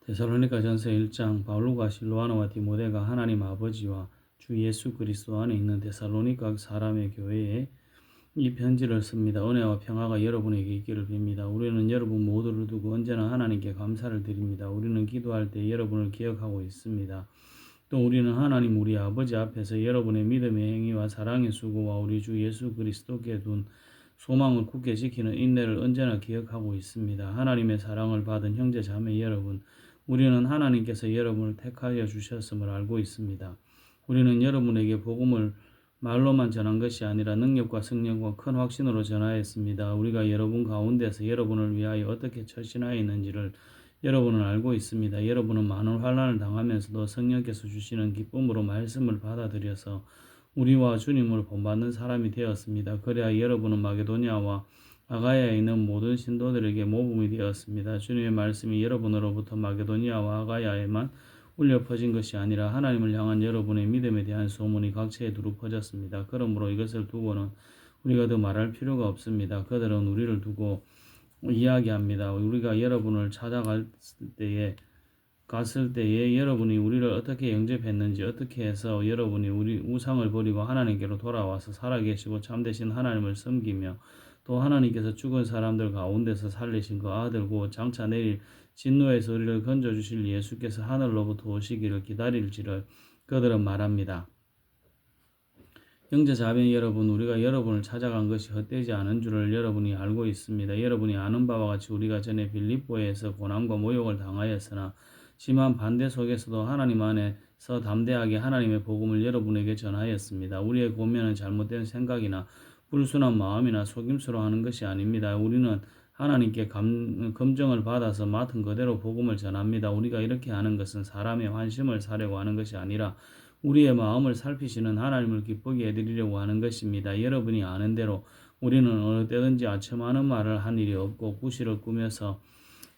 데살로니가전서 1장. 바울과 실로아노와 디모데가 하나님 아버지와 주 예수 그리스도 안에 있는 데살로니가 사람의 교회에 이 편지를 씁니다. 은혜와 평화가 여러분에게 있기를 빕니다. 우리는 여러분 모두를 두고 언제나 하나님께 감사를 드립니다. 우리는 기도할 때 여러분을 기억하고 있습니다. 또 우리는 하나님 우리 아버지 앞에서 여러분의 믿음의 행위와 사랑의 수고와 우리 주 예수 그리스도께 둔 소망을 굳게 지키는 인내를 언제나 기억하고 있습니다. 하나님의 사랑을 받은 형제 자매 여러분, 우리는 하나님께서 여러분을 택하여 주셨음을 알고 있습니다. 우리는 여러분에게 복음을 말로만 전한 것이 아니라 능력과 성령과 큰 확신으로 전하였습니다. 우리가 여러분 가운데서 여러분을 위하여 어떻게 처신하였는지를 여러분은 알고 있습니다. 여러분은 많은 환난을 당하면서도 성령께서 주시는 기쁨으로 말씀을 받아들여서 우리와 주님을 본받는 사람이 되었습니다. 그래야 여러분은 마게도냐와 아가야에 있는 모든 신도들에게 모범이 되었습니다. 주님의 말씀이 여러분으로부터 마게도니아와 아가야에만 울려 퍼진 것이 아니라 하나님을 향한 여러분의 믿음에 대한 소문이 각처에 두루 퍼졌습니다. 그러므로 이것을 두고는 우리가 더 말할 필요가 없습니다. 그들은 우리를 두고 이야기합니다. 우리가 여러분을 찾아갈 때에 여러분이 우리를 어떻게 영접했는지, 어떻게 해서 여러분이 우리 우상을 버리고 하나님께로 돌아와서 살아계시고 참되신 하나님을 섬기며 또 하나님께서 죽은 사람들 가운데서 살리신 그 아들 곧 장차 내릴 진노에서 우리를 건져주실 예수께서 하늘로부터 오시기를 기다릴지를 그들은 말합니다. 형제자매 여러분, 우리가 여러분을 찾아간 것이 헛되지 않은 줄을 여러분이 알고 있습니다. 여러분이 아는 바와 같이 우리가 전에 빌립보에서 고난과 모욕을 당하였으나 심한 반대 속에서도 하나님 안에서 담대하게 하나님의 복음을 여러분에게 전하였습니다. 우리의 고면은 잘못된 생각이나 불순한 마음이나 속임수로 하는 것이 아닙니다. 우리는 하나님께 검정을 받아서 맡은 그대로 복음을 전합니다. 우리가 이렇게 하는 것은 사람의 환심을 사려고 하는 것이 아니라 우리의 마음을 살피시는 하나님을 기쁘게 해드리려고 하는 것입니다. 여러분이 아는 대로 우리는 어느 때든지 아첨하는 말을 한 일이 없고 구실을 꾸며서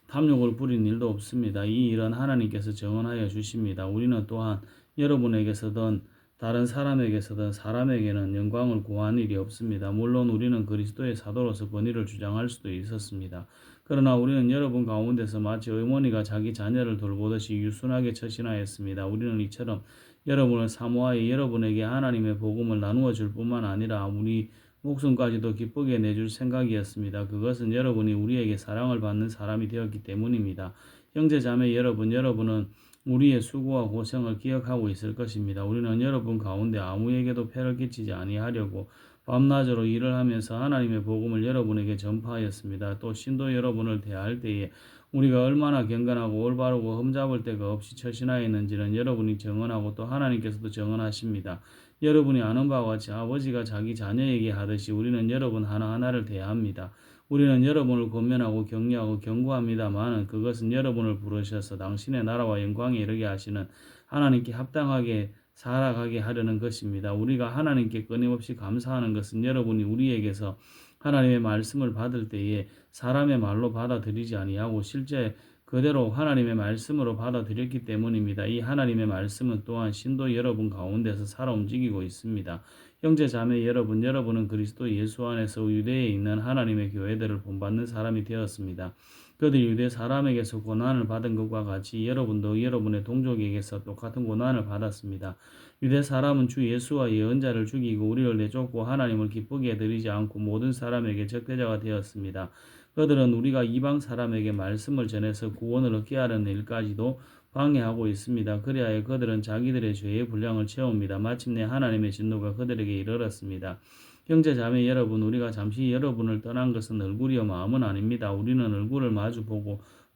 탐욕을 부린 일도 없습니다. 이 일은 하나님께서 정언하여 주십니다. 우리는 또한 여러분에게서든 다른 사람에게서든 사람에게는 영광을 구한 일이 없습니다. 물론 우리는 그리스도의 사도로서 권위를 주장할 수도 있었습니다. 그러나 우리는 여러분 가운데서 마치 어머니가 자기 자녀를 돌보듯이 유순하게 처신하였습니다. 우리는 이처럼 여러분을 사모하여 여러분에게 하나님의 복음을 나누어 줄 뿐만 아니라 우리 목숨까지도 기쁘게 내줄 생각이었습니다. 그것은 여러분이 우리에게 사랑을 받는 사람이 되었기 때문입니다. 형제 자매 여러분, 여러분은 우리의 수고와 고생을 기억하고 있을 것입니다. 우리는 여러분 가운데 아무에게도 폐를 끼치지 아니하려고 밤낮으로 일을 하면서 하나님의 복음을 여러분에게 전파하였습니다. 또 신도 여러분을 대할 때에 우리가 얼마나 경건하고 올바르고 흠잡을 데가 없이 처신하였는지는 여러분이 정언하고 또 하나님께서도 정언하십니다. 여러분이 아는 바와 같이 아버지가 자기 자녀에게 하듯이 우리는 여러분 하나하나를 대합니다. 우리는 여러분을 권면하고 격려하고 경고합니다만 그것은 여러분을 부르셔서 당신의 나라와 영광에 이르게 하시는 하나님께 합당하게 살아가게 하려는 것입니다. 우리가 하나님께 끊임없이 감사하는 것은 여러분이 우리에게서 하나님의 말씀을 받을 때에 사람의 말로 받아들이지 아니하고 실제 그대로 하나님의 말씀으로 받아들였기 때문입니다. 이 하나님의 말씀은 또한 신도 여러분 가운데서 살아 움직이고 있습니다. 형제 자매 여러분, 여러분은 그리스도 예수 안에서 유대에 있는 하나님의 교회들을 본받는 사람이 되었습니다. 그들이 유대 사람에게서 고난을 받은 것과 같이 여러분도 여러분의 동족에게서 똑같은 고난을 받았습니다. 유대 사람은 주 예수와 예언자를 죽이고 우리를 내쫓고 하나님을 기쁘게 해드리지 않고 모든 사람에게 적대자가 되었습니다. 그들은 우리가 이방 사람에게 말씀을 전해서 구원을 얻게 하려는 일까지도 방해하고 있습니다. 그리하여 그들은 자기들의 죄의 분량을 채웁니다. 마침내 하나님의 진노가 그들에게 이르렀습니다. 형제 자매 여러분, 우리가 잠시 여러분을 떠난 것은 얼굴이요 마음은 아닙니다. 우리는 얼굴을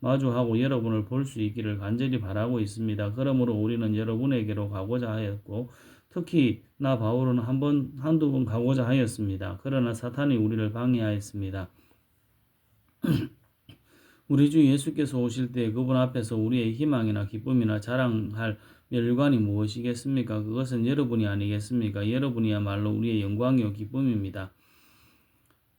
마주하고 여러분을 볼 수 있기를 간절히 바라고 있습니다. 그러므로 우리는 여러분에게로 가고자 하였고 특히 나 바울은 한두 번 가고자 하였습니다. 그러나 사탄이 우리를 방해하였습니다. 우리 주 예수께서 오실 때 그분 앞에서 우리의 희망이나 기쁨이나 자랑할 멸관이 무엇이겠습니까? 그것은 여러분이 아니겠습니까? 여러분이야말로 우리의 영광이요 기쁨입니다.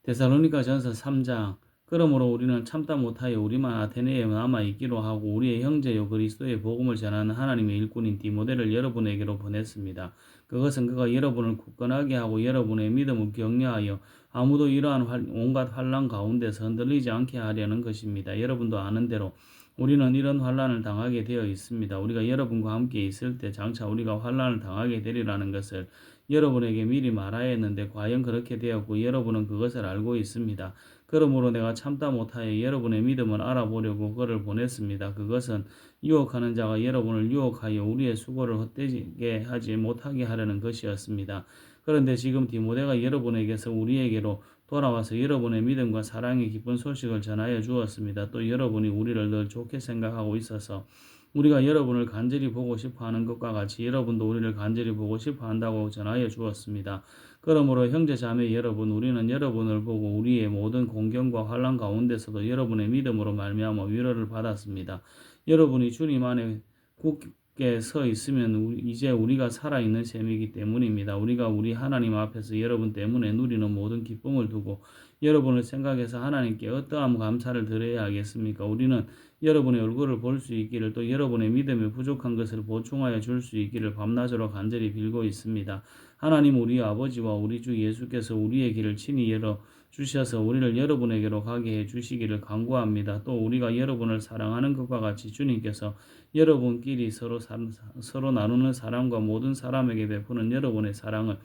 데살로니가전서 3장. 그러므로 우리는 참다 못하여 우리만 아테네에 남아있기로 하고 우리의 형제요 그리스도의 복음을 전하는 하나님의 일꾼인 디모데를 여러분에게로 보냈습니다. 그것은 그가 여러분을 굳건하게 하고 여러분의 믿음을 격려하여 아무도 이러한 온갖 환난 가운데서 흔들리지 않게 하려는 것입니다. 여러분도 아는 대로 우리는 이런 환난을 당하게 되어 있습니다. 우리가 여러분과 함께 있을 때 장차 우리가 환난을 당하게 되리라는 것을 여러분에게 미리 말하야 했는데 과연 그렇게 되었고 여러분은 그것을 알고 있습니다. 그러므로 내가 참다 못하여 여러분의 믿음을 알아보려고 그를 보냈습니다. 그것은 유혹하는 자가 여러분을 유혹하여 우리의 수고를 헛되게 하지 못하게 하려는 것이었습니다. 그런데 지금 디모데가 여러분에게서 우리에게로 돌아와서 여러분의 믿음과 사랑의 기쁜 소식을 전하여 주었습니다. 또 여러분이 우리를 늘 좋게 생각하고 있어서 우리가 여러분을 간절히 보고 싶어 하는 것과 같이 여러분도 우리를 간절히 보고 싶어 한다고 전하여 주었습니다. 그러므로 형제 자매 여러분, 우리는 여러분을 보고 우리의 모든 공경과 환난 가운데서도 여러분의 믿음으로 말미암아 위로를 받았습니다. 여러분이 주님 안에 굳게 서 있으면 이제 우리가 살아있는 셈이기 때문입니다. 우리가 우리 하나님 앞에서 여러분 때문에 누리는 모든 기쁨을 두고 여러분을 생각해서 하나님께 어떠한 감사를 드려야 하겠습니까? 우리는 여러분의 얼굴을 볼 수 있기를 또 여러분의 믿음에 부족한 것을 보충하여 줄 수 있기를 밤낮으로 간절히 빌고 있습니다. 하나님 우리 아버지와 우리 주 예수께서 우리의 길을 친히 열어 주셔서 우리를 여러분에게로 가게 해 주시기를 간구합니다. 또 우리가 여러분을 사랑하는 것과 같이 주님께서 여러분끼리 서로 나누는 사랑과 모든 사람에게 베푸는 여러분의 사랑을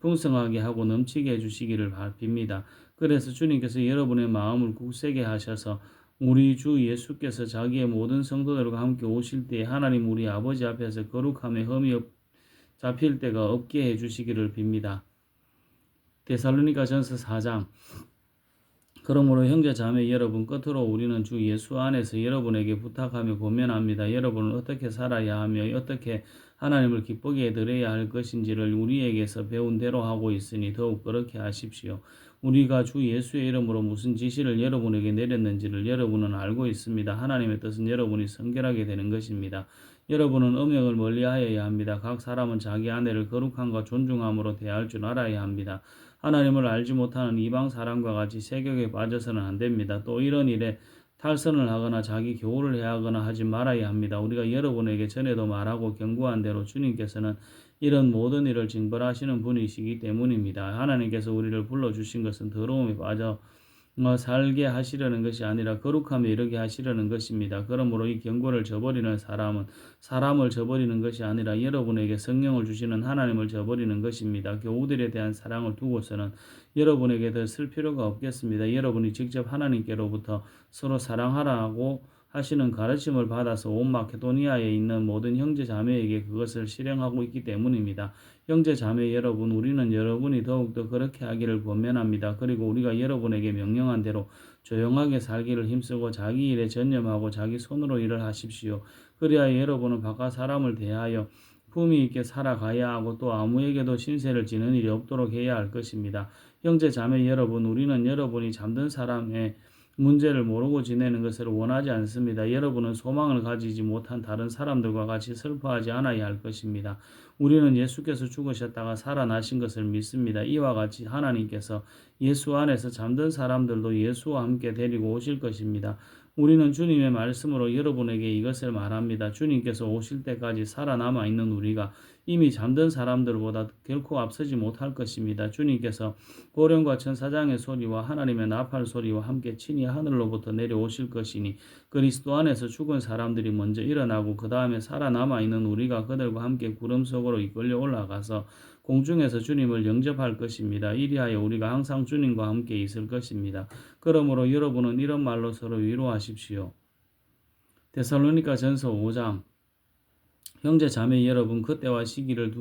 풍성하게 하고 넘치게 해주시기를 빕니다. 그래서 주님께서 여러분의 마음을 굳세게 하셔서 우리 주 예수께서 자기의 모든 성도들과 함께 오실 때에 하나님 우리 아버지 앞에서 거룩함에 흠이 잡힐 때가 없게 해주시기를 빕니다. 데살로니가전서 4장. 그러므로 형제 자매 여러분, 끝으로 우리는 주 예수 안에서 여러분에게 부탁하며 권면합니다. 여러분은 어떻게 살아야 하며 어떻게 하나님을 기쁘게 해드려야 할 것인지를 우리에게서 배운 대로 하고 있으니 더욱 그렇게 하십시오. 우리가 주 예수의 이름으로 무슨 지시를 여러분에게 내렸는지를 여러분은 알고 있습니다. 하나님의 뜻은 여러분이 성결하게 되는 것입니다. 여러분은 음행을 멀리하여야 합니다. 각 사람은 자기 아내를 거룩함과 존중함으로 대할 줄 알아야 합니다. 하나님을 알지 못하는 이방 사람과 같이 세격에 빠져서는 안 됩니다. 또 이런 일에 탈선을 하거나 자기 교훈을 해하거나 하지 말아야 합니다. 우리가 여러분에게 전에도 말하고 경고한 대로 주님께서는 이런 모든 일을 징벌하시는 분이시기 때문입니다. 하나님께서 우리를 불러주신 것은 더러움에 빠져 살게 하시려는 것이 아니라 거룩함에 이르게 하시려는 것입니다. 그러므로 이 경고를 저버리는 사람은 사람을 저버리는 것이 아니라 여러분에게 성령을 주시는 하나님을 저버리는 것입니다. 교우들에 대한 사랑을 두고서는 여러분에게 더 쓸 필요가 없겠습니다. 여러분이 직접 하나님께로부터 서로 사랑하라고 하시는 가르침을 받아서 온 마케도니아에 있는 모든 형제 자매에게 그것을 실행하고 있기 때문입니다. 형제 자매 여러분, 우리는 여러분이 더욱더 그렇게 하기를 권면합니다. 그리고 우리가 여러분에게 명령한 대로 조용하게 살기를 힘쓰고 자기 일에 전념하고 자기 손으로 일을 하십시오. 그리하여 여러분은 바깥 사람을 대하여 품위 있게 살아가야 하고 또 아무에게도 신세를 지는 일이 없도록 해야 할 것입니다. 형제 자매 여러분, 우리는 여러분이 잠든 사람의 문제를 모르고 지내는 것을 원하지 않습니다. 여러분은 소망을 가지지 못한 다른 사람들과 같이 슬퍼하지 않아야 할 것입니다. 우리는 예수께서 죽으셨다가 살아나신 것을 믿습니다. 이와 같이 하나님께서 예수 안에서 잠든 사람들도 예수와 함께 데리고 오실 것입니다. 우리는 주님의 말씀으로 여러분에게 이것을 말합니다. 주님께서 오실 때까지 살아남아 있는 우리가 이미 잠든 사람들보다 결코 앞서지 못할 것입니다. 주님께서 고령과 천사장의 소리와 하나님의 나팔 소리와 함께 친히 하늘로부터 내려오실 것이니 그리스도 안에서 죽은 사람들이 먼저 일어나고 그 다음에 살아남아 있는 우리가 그들과 함께 구름 속으로 이끌려 올라가서 공중에서 주님을 영접할 것입니다. 이리하여 우리가 항상 주님과 함께 있을 것입니다. 그러므로 여러분은 이런 말로 서로 위로하십시오. 데살로니가 전서 5장. 형제 자매 여러분, 그때와 시기를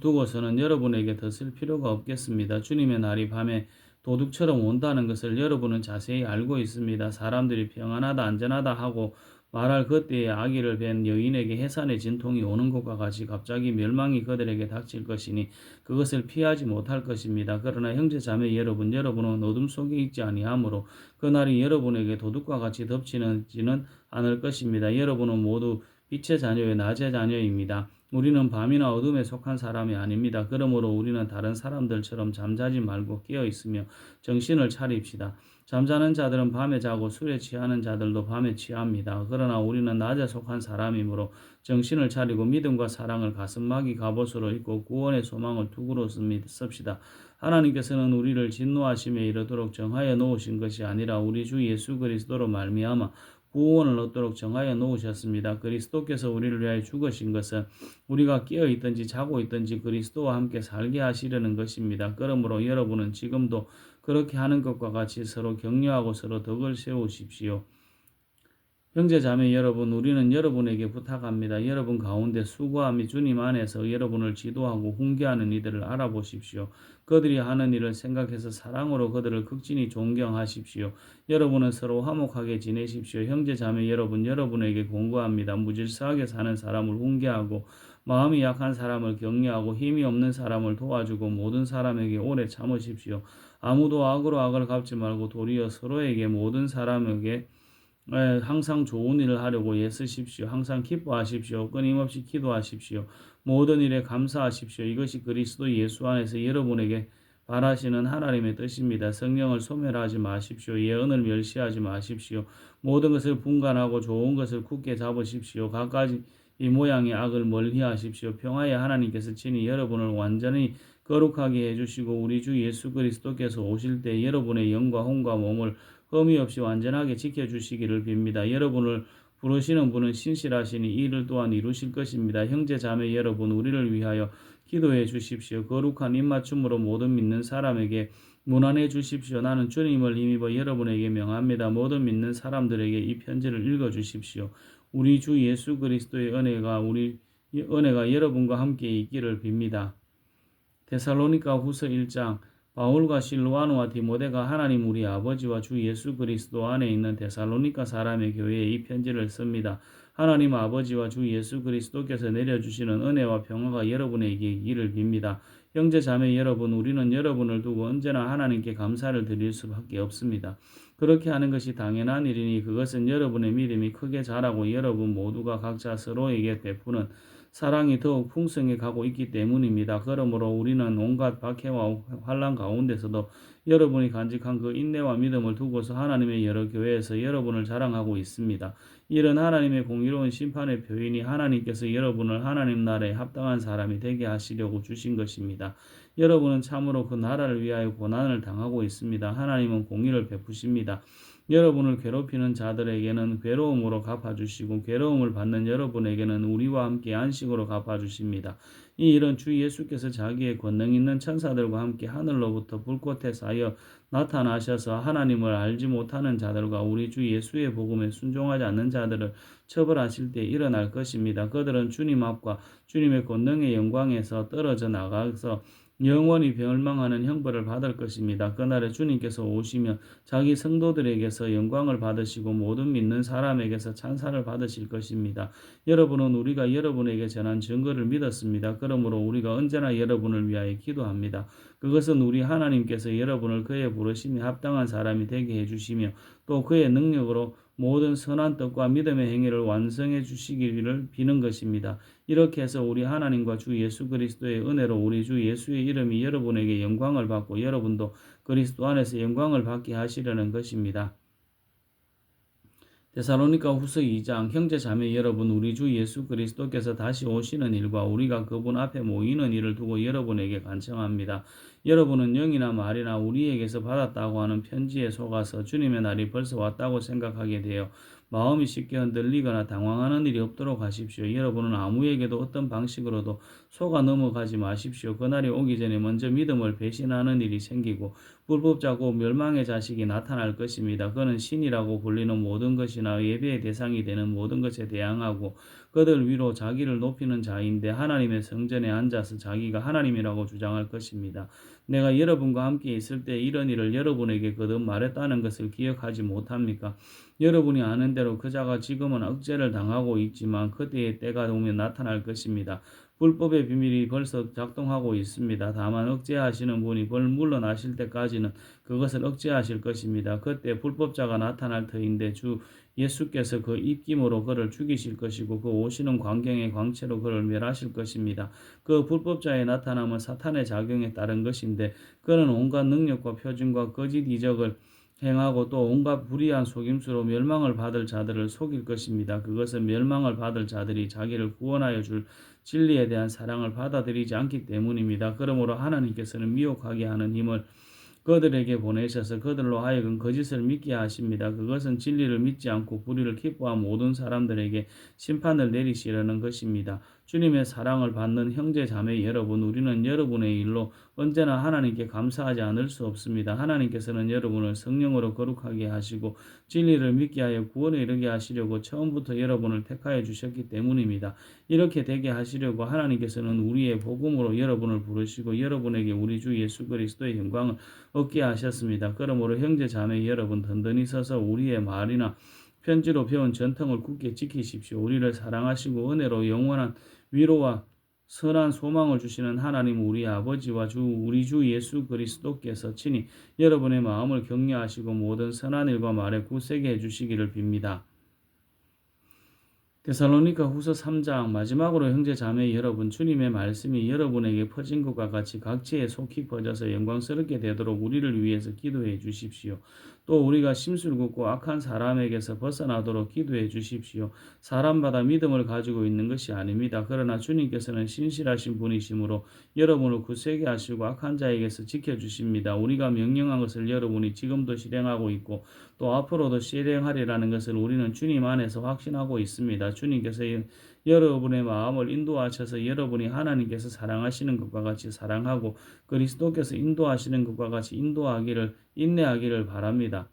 두고서는 여러분에게 더 쓸 필요가 없겠습니다. 주님의 날이 밤에 도둑처럼 온다는 것을 여러분은 자세히 알고 있습니다. 사람들이 평안하다 안전하다 하고 말할 그때에 아기를 뵌 여인에게 해산의 진통이 오는 것과 같이 갑자기 멸망이 그들에게 닥칠 것이니 그것을 피하지 못할 것입니다. 그러나 형제 자매 여러분은 어둠 속에 있지 아니하므로 그날이 여러분에게 도둑과 같이 덮치지는 않을 것입니다. 여러분은 모두 빛의 자녀요 낮의 자녀입니다. 우리는 밤이나 어둠에 속한 사람이 아닙니다. 그러므로 우리는 다른 사람들처럼 잠자지 말고 깨어 있으며 정신을 차립시다. 잠자는 자들은 밤에 자고 술에 취하는 자들도 밤에 취합니다. 그러나 우리는 낮에 속한 사람이므로 정신을 차리고 믿음과 사랑을 가슴막이 갑옷으로 입고 구원의 소망을 투구로 씁시다. 하나님께서는 우리를 진노하심에 이르도록 정하여 놓으신 것이 아니라 우리 주 예수 그리스도로 말미암아 구원을 얻도록 정하여 놓으셨습니다. 그리스도께서 우리를 위하여 죽으신 것은 우리가 깨어 있든지 자고 있든지 그리스도와 함께 살게 하시려는 것입니다. 그러므로 여러분은 지금도 그렇게 하는 것과 같이 서로 격려하고 서로 덕을 세우십시오. 형제 자매 여러분, 우리는 여러분에게 부탁합니다. 여러분 가운데 수고함이 주님 안에서 여러분을 지도하고 훈계하는 이들을 알아보십시오. 그들이 하는 일을 생각해서 사랑으로 그들을 극진히 존경하십시오. 여러분은 서로 화목하게 지내십시오. 형제 자매 여러분, 여러분에게 공고합니다. 무질서하게 사는 사람을 훈계하고 마음이 약한 사람을 격려하고 힘이 없는 사람을 도와주고 모든 사람에게 오래 참으십시오. 아무도 악으로 악을 갚지 말고 도리어 서로에게 모든 사람에게 항상 좋은 일을 하려고 애쓰십시오. 항상 기뻐하십시오. 끊임없이 기도하십시오. 모든 일에 감사하십시오. 이것이 그리스도 예수 안에서 여러분에게 바라시는 하나님의 뜻입니다. 성령을 소멸하지 마십시오. 예언을 멸시하지 마십시오. 모든 것을 분간하고 좋은 것을 굳게 잡으십시오. 각가지 이 모양의 악을 멀리하십시오. 평화의 하나님께서 친히 여러분을 완전히 거룩하게 해주시고 우리 주 예수 그리스도께서 오실 때 여러분의 영과 혼과 몸을 흠이 없이 완전하게 지켜주시기를 빕니다. 여러분을 부르시는 분은 신실하시니 이 일을 또한 이루실 것입니다. 형제 자매 여러분, 우리를 위하여 기도해 주십시오. 거룩한 입맞춤으로 모든 믿는 사람에게 문안해 주십시오. 나는 주님을 힘입어 여러분에게 명합니다. 모든 믿는 사람들에게 이 편지를 읽어 주십시오. 우리 주 예수 그리스도의 은혜가 여러분과 함께 있기를 빕니다. 데살로니가 후서 1장. 바울과 실로아노와 디모데가 하나님 우리 아버지와 주 예수 그리스도 안에 있는 데살로니가 사람의 교회에 이 편지를 씁니다. 하나님 아버지와 주 예수 그리스도께서 내려주시는 은혜와 평화가 여러분에게 있기를 빕니다. 형제 자매 여러분, 우리는 여러분을 두고 언제나 하나님께 감사를 드릴 수밖에 없습니다. 그렇게 하는 것이 당연한 일이니 그것은 여러분의 믿음이 크게 자라고 여러분 모두가 각자 서로에게 베푸는 사랑이 더욱 풍성해 가고 있기 때문입니다. 그러므로 우리는 온갖 박해와 환난 가운데서도 여러분이 간직한 그 인내와 믿음을 두고서 하나님의 여러 교회에서 여러분을 자랑하고 있습니다. 이런 하나님의 공의로운 심판의 표현이 하나님께서 여러분을 하나님 나라에 합당한 사람이 되게 하시려고 주신 것입니다. 여러분은 참으로 그 나라를 위하여 고난을 당하고 있습니다. 하나님은 공의를 베푸십니다. 여러분을 괴롭히는 자들에게는 괴로움으로 갚아주시고 괴로움을 받는 여러분에게는 우리와 함께 안식으로 갚아주십니다. 이 일은 주 예수께서 자기의 권능 있는 천사들과 함께 하늘로부터 불꽃에 쌓여 나타나셔서 하나님을 알지 못하는 자들과 우리 주 예수의 복음에 순종하지 않는 자들을 처벌하실 때 일어날 것입니다. 그들은 주님 앞과 주님의 권능의 영광에서 떨어져 나가서 영원히 멸망하는 형벌을 받을 것입니다. 그날에 주님께서 오시면 자기 성도들에게서 영광을 받으시고 모든 믿는 사람에게서 찬사를 받으실 것입니다. 여러분은 우리가 여러분에게 전한 증거를 믿었습니다. 그러므로 우리가 언제나 여러분을 위하여 기도합니다. 그것은 우리 하나님께서 여러분을 그의 부르심에 합당한 사람이 되게 해주시며 또 그의 능력으로 모든 선한 뜻과 믿음의 행위를 완성해 주시기를 비는 것입니다. 이렇게 해서 우리 하나님과 주 예수 그리스도의 은혜로 우리 주 예수의 이름이 여러분에게 영광을 받고 여러분도 그리스도 안에서 영광을 받게 하시려는 것입니다. 데살로니가 후서 2장. 형제 자매 여러분, 우리 주 예수 그리스도께서 다시 오시는 일과 우리가 그분 앞에 모이는 일을 두고 여러분에게 간청합니다. 여러분은 영이나 말이나 우리에게서 받았다고 하는 편지에 속아서 주님의 날이 벌써 왔다고 생각하게 되어 마음이 쉽게 흔들리거나 당황하는 일이 없도록 하십시오. 여러분은 아무에게도 어떤 방식으로도 속아 넘어가지 마십시오. 그날이 오기 전에 먼저 믿음을 배신하는 일이 생기고 불법자고 멸망의 자식이 나타날 것입니다. 그는 신이라고 불리는 모든 것이나 예배의 대상이 되는 모든 것에 대항하고 그들 위로 자기를 높이는 자인데 하나님의 성전에 앉아서 자기가 하나님이라고 주장할 것입니다. 내가 여러분과 함께 있을 때 이런 일을 여러분에게 거듭 말했다는 것을 기억하지 못합니까? 여러분이 아는 대로 그자가 지금은 억제를 당하고 있지만 그때의 때가 오면 나타날 것입니다. 불법의 비밀이 벌써 작동하고 있습니다. 다만 억제하시는 분이 물러나실 때까지는 그것을 억제하실 것입니다. 그때 불법자가 나타날 터인데 주 예수께서 그 입김으로 그를 죽이실 것이고 그 오시는 광경의 광채로 그를 멸하실 것입니다. 그 불법자의 나타남은 사탄의 작용에 따른 것인데 그는 온갖 능력과 표준과 거짓 이적을 행하고 또 온갖 불의한 속임수로 멸망을 받을 자들을 속일 것입니다. 그것은 멸망을 받을 자들이 자기를 구원하여 줄 진리에 대한 사랑을 받아들이지 않기 때문입니다. 그러므로 하나님께서는 미혹하게 하는 힘을 그들에게 보내셔서 그들로 하여금 거짓을 믿게 하십니다. 그것은 진리를 믿지 않고 불의를 기뻐한 모든 사람들에게 심판을 내리시려는 것입니다. 주님의 사랑을 받는 형제 자매 여러분, 우리는 여러분의 일로 언제나 하나님께 감사하지 않을 수 없습니다. 하나님께서는 여러분을 성령으로 거룩하게 하시고 진리를 믿게 하여 구원에 이르게 하시려고 처음부터 여러분을 택하여 주셨기 때문입니다. 이렇게 되게 하시려고 하나님께서는 우리의 복음으로 여러분을 부르시고 여러분에게 우리 주 예수 그리스도의 영광을 얻게 하셨습니다. 그러므로 형제 자매 여러분, 든든히 서서 우리의 말이나 편지로 배운 전통을 굳게 지키십시오. 우리를 사랑하시고 은혜로 영원한 위로와 선한 소망을 주시는 하나님 우리 아버지와 우리 주 예수 그리스도께서 친히 여러분의 마음을 격려하시고 모든 선한 일과 말에 굳세게 해주시기를 빕니다. 데살로니가 후서 3장. 마지막으로 형제 자매 여러분, 주님의 말씀이 여러분에게 퍼진 것과 같이 각지에 속히 퍼져서 영광스럽게 되도록 우리를 위해서 기도해 주십시오. 또 우리가 심술 굽고 악한 사람에게서 벗어나도록 기도해 주십시오. 사람마다 믿음을 가지고 있는 것이 아닙니다. 그러나 주님께서는 신실하신 분이시므로 여러분을 굳세게 하시고 악한 자에게서 지켜주십니다. 우리가 명령한 것을 여러분이 지금도 실행하고 있고 또 앞으로도 실행하리라는 것을 우리는 주님 안에서 확신하고 있습니다. 주님께서 여러분의 마음을 인도하셔서 여러분이 하나님께서 사랑하시는 것과 같이 사랑하고 그리스도께서 인도하시는 것과 같이 인내하기를 바랍니다.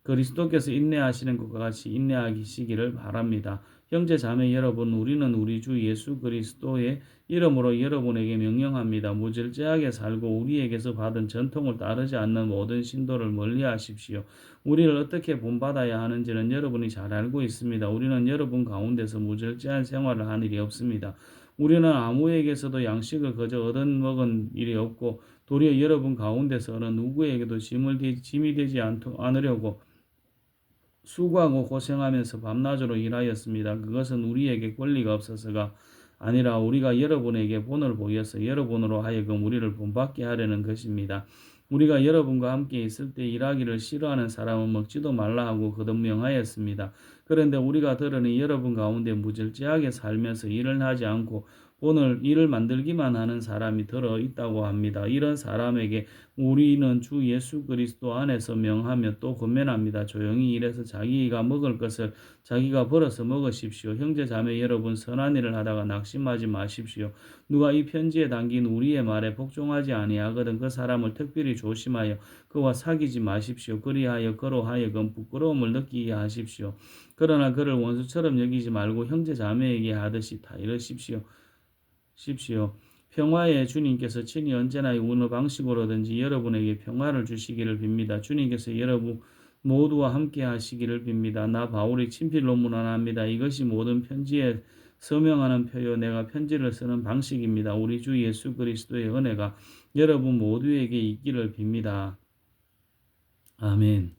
그리스도께서 인내하시는 것과 같이 인내하시기를 바랍니다. 형제 자매 여러분, 우리는 우리 주 예수 그리스도의 이름으로 여러분에게 명령합니다. 무절제하게 살고 우리에게서 받은 전통을 따르지 않는 모든 신도를 멀리하십시오. 우리를 어떻게 본받아야 하는지는 여러분이 잘 알고 있습니다. 우리는 여러분 가운데서 무절제한 생활을 한 일이 없습니다. 우리는 아무에게서도 양식을 거저 얻어먹은 일이 없고 도리어 여러분 가운데서 어느 누구에게도 짐이 되지 않으려고 수고하고 고생하면서 밤낮으로 일하였습니다. 그것은 우리에게 권리가 없어서가 아니라 우리가 여러분에게 본을 보여서 여러분으로 하여금 우리를 본받게 하려는 것입니다. 우리가 여러분과 함께 있을 때 일하기를 싫어하는 사람은 먹지도 말라 하고 거듭 명하였습니다. 그런데 우리가 들으니 여러분 가운데 무절제하게 살면서 일을 하지 않고 일을 만들기만 하는 사람이 들어 있다고 합니다. 이런 사람에게 우리는 주 예수 그리스도 안에서 명하며 또 권면합니다. 조용히 일해서 자기가 먹을 것을 자기가 벌어서 먹으십시오. 형제 자매 여러분, 선한 일을 하다가 낙심하지 마십시오. 누가 이 편지에 담긴 우리의 말에 복종하지 아니하거든 그 사람을 특별히 조심하여 그와 사귀지 마십시오. 그리하여 그로 하여금 부끄러움을 느끼게 하십시오. 그러나 그를 원수처럼 여기지 말고 형제 자매에게 하듯이 다 이러십시오. 평화의 주님께서 친히 언제나 어느 방식으로든지 여러분에게 평화를 주시기를 빕니다. 주님께서 여러분 모두와 함께 하시기를 빕니다. 나 바울이 친필 논문을 합니다. 이것이 모든 편지에 서명하는 표요 내가 편지를 쓰는 방식입니다. 우리 주 예수 그리스도의 은혜가 여러분 모두에게 있기를 빕니다. 아멘.